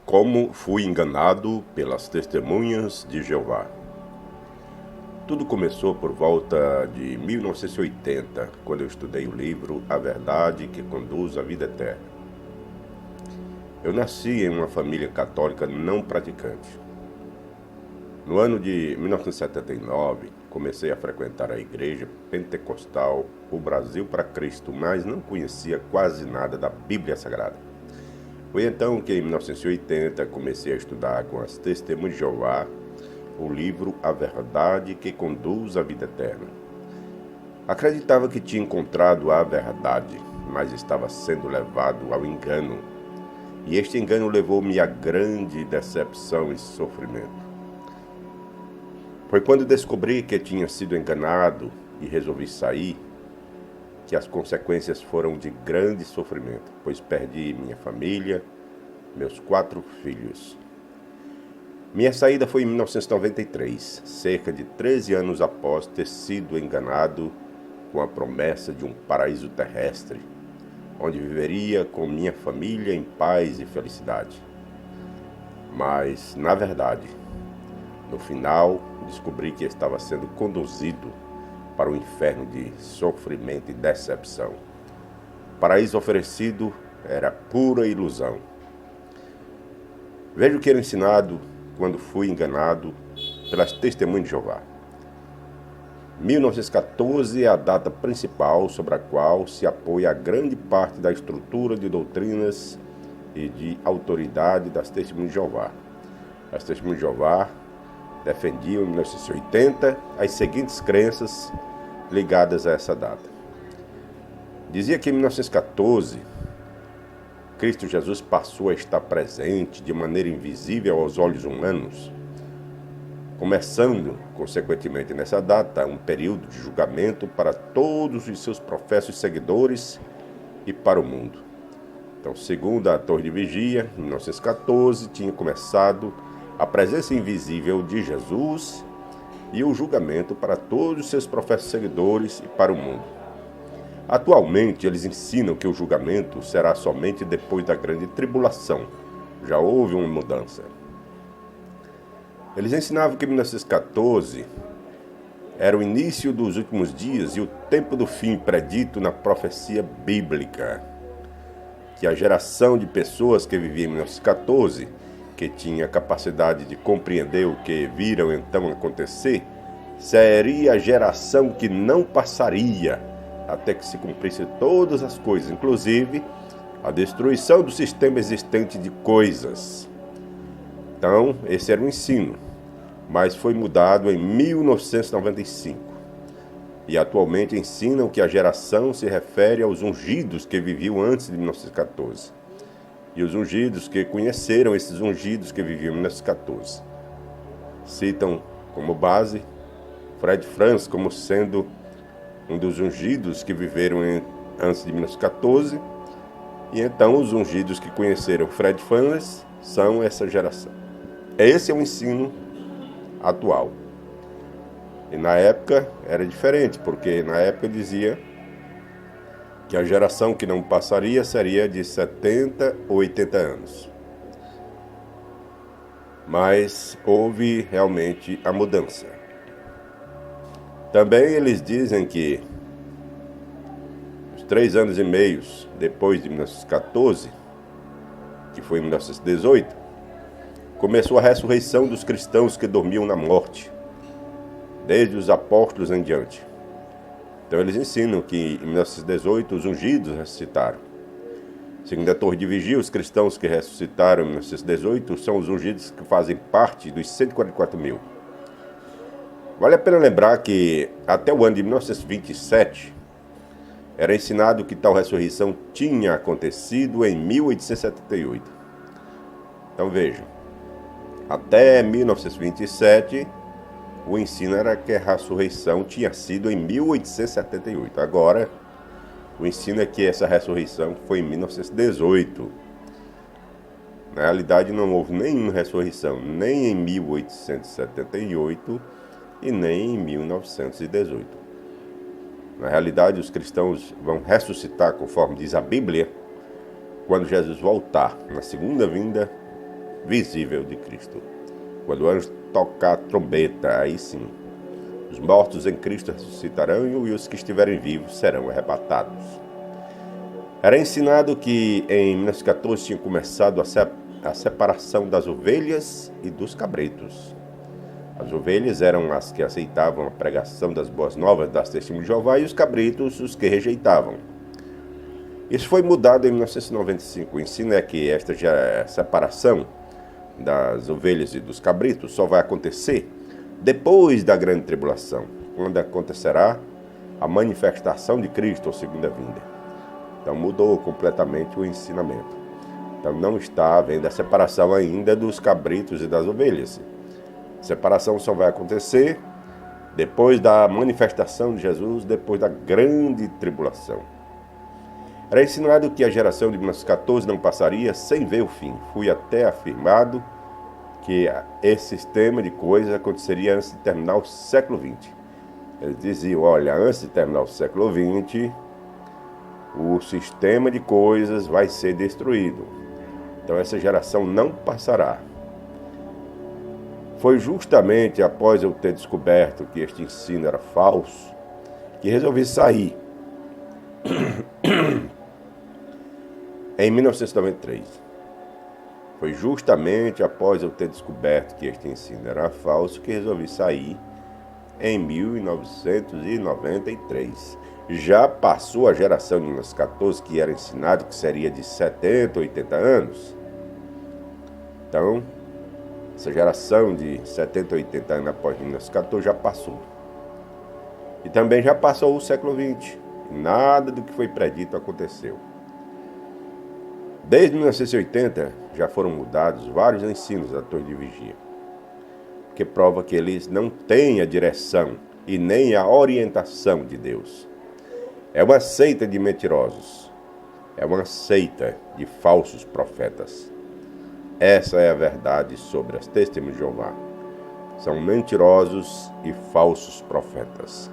Como fui enganado pelas testemunhas de Jeová. Tudo começou por volta de 1980, quando eu estudei o livro A Verdade que Conduz à Vida Eterna. Eu nasci em uma família católica não praticante. No ano de 1979, comecei a frequentar a igreja pentecostal O Brasil para Cristo, mas não conhecia quase nada da Bíblia Sagrada. Foi então que, em 1980, comecei a estudar com as Testemunhas de Jeová o livro A Verdade que Conduz à Vida Eterna. Acreditava que tinha encontrado a verdade, mas estava sendo levado ao engano. E este engano levou-me a grande decepção e sofrimento. Foi quando descobri que tinha sido enganado e resolvi sair, que as consequências foram de grande sofrimento, pois perdi minha família, meus 4 filhos. Minha saída foi em 1993, cerca de 13 anos após ter sido enganado com a promessa de um paraíso terrestre, onde viveria com minha família em paz e felicidade. Mas, na verdade, no final, descobri que estava sendo conduzido para o inferno de sofrimento e decepção. O paraíso oferecido era pura ilusão. Veja o que era ensinado quando fui enganado pelas Testemunhas de Jeová. 1914 é a data principal sobre a qual se apoia a grande parte da estrutura de doutrinas e de autoridade das Testemunhas de Jeová. As Testemunhas de Jeová defendiam em 1980 as seguintes crenças ligadas a essa data. Dizia que em 1914, Cristo Jesus passou a estar presente de maneira invisível aos olhos humanos, começando, consequentemente, nessa data, um período de julgamento para todos os seus professos seguidores e para o mundo. Então, segundo a Torre de Vigia, em 1914, tinha começado a presença invisível de Jesus e o julgamento para todos os seus professos seguidores e para o mundo. Atualmente, eles ensinam que o julgamento será somente depois da grande tribulação. Já houve uma mudança. Eles ensinavam que 1914 era o início dos últimos dias e o tempo do fim predito na profecia bíblica. Que a geração de pessoas que vivia em 1914, que tinha a capacidade de compreender o que viram então acontecer, seria a geração que não passaria até que se cumprisse todas as coisas, inclusive a destruição do sistema existente de coisas. Então, esse era o ensino, mas foi mudado em 1995. E atualmente ensinam que a geração se refere aos ungidos que viviam antes de 1914. E os ungidos que conheceram esses ungidos que viviam em 1914. Citam como base Fred Franz como sendo um dos ungidos que viveram antes de 1914. E então os ungidos que conheceram Fred Franz são essa geração. Esse é o ensino atual. E na época era diferente, porque na época dizia que a geração que não passaria seria de 70 ou 80 anos. Mas houve realmente a mudança. Também eles dizem que os 3 anos e meio depois de 1914, que foi em 1918, começou a ressurreição dos cristãos que dormiam na morte, desde os apóstolos em diante. Então eles ensinam que em 1918 os ungidos ressuscitaram. Segundo a Torre de Vigia, os cristãos que ressuscitaram em 1918 são os ungidos que fazem parte dos 144 mil. Vale a pena lembrar que até o ano de 1927 era ensinado que tal ressurreição tinha acontecido em 1878. Então vejam, até 1927 o ensino era que a ressurreição tinha sido em 1878. Agora, o ensino é que essa ressurreição foi em 1918. Na realidade, não houve nenhuma ressurreição, nem em 1878 e nem em 1918. Na realidade, os cristãos vão ressuscitar, conforme diz a Bíblia, quando Jesus voltar, na segunda vinda visível de Cristo. Quando o anjo tocar a trombeta, aí sim, os mortos em Cristo ressuscitarão e os que estiverem vivos serão arrebatados. Era ensinado que em 1914 tinha começado a separação das ovelhas e dos cabritos. As ovelhas eram as que aceitavam a pregação das boas novas das Testemunhas de Jeová e os cabritos os que rejeitavam. Isso foi mudado em 1995. O ensino é que esta separação das ovelhas e dos cabritos só vai acontecer depois da grande tribulação, quando acontecerá a manifestação de Cristo, ou segunda vinda. Então mudou completamente o ensinamento. Então não está havendo a separação ainda dos cabritos e das ovelhas. A separação só vai acontecer depois da manifestação de Jesus, depois da grande tribulação. Era ensinado que a geração de 1914 não passaria sem ver o fim. Fui até afirmado que esse sistema de coisas aconteceria antes de terminar o século XX. Eles diziam, olha, antes de terminar o século XX, o sistema de coisas vai ser destruído. Então essa geração não passará. Foi justamente após eu ter descoberto que este ensino era falso, que resolvi sair. Em 1993. Foi justamente após eu ter descoberto que este ensino era falso que resolvi sair em 1993. Já passou a geração de 1914 que era ensinado que seria de 70, 80 anos. Então, essa geração de 70, 80 anos após 1914 já passou. E também já passou o século XX. Nada do que foi predito aconteceu. Desde 1980 já foram mudados vários ensinos da Torre de Vigia, que prova que eles não têm a direção e nem a orientação de Deus. É uma seita de mentirosos, é uma seita de falsos profetas. Essa é a verdade sobre as Testemunhas de Jeová. São mentirosos e falsos profetas.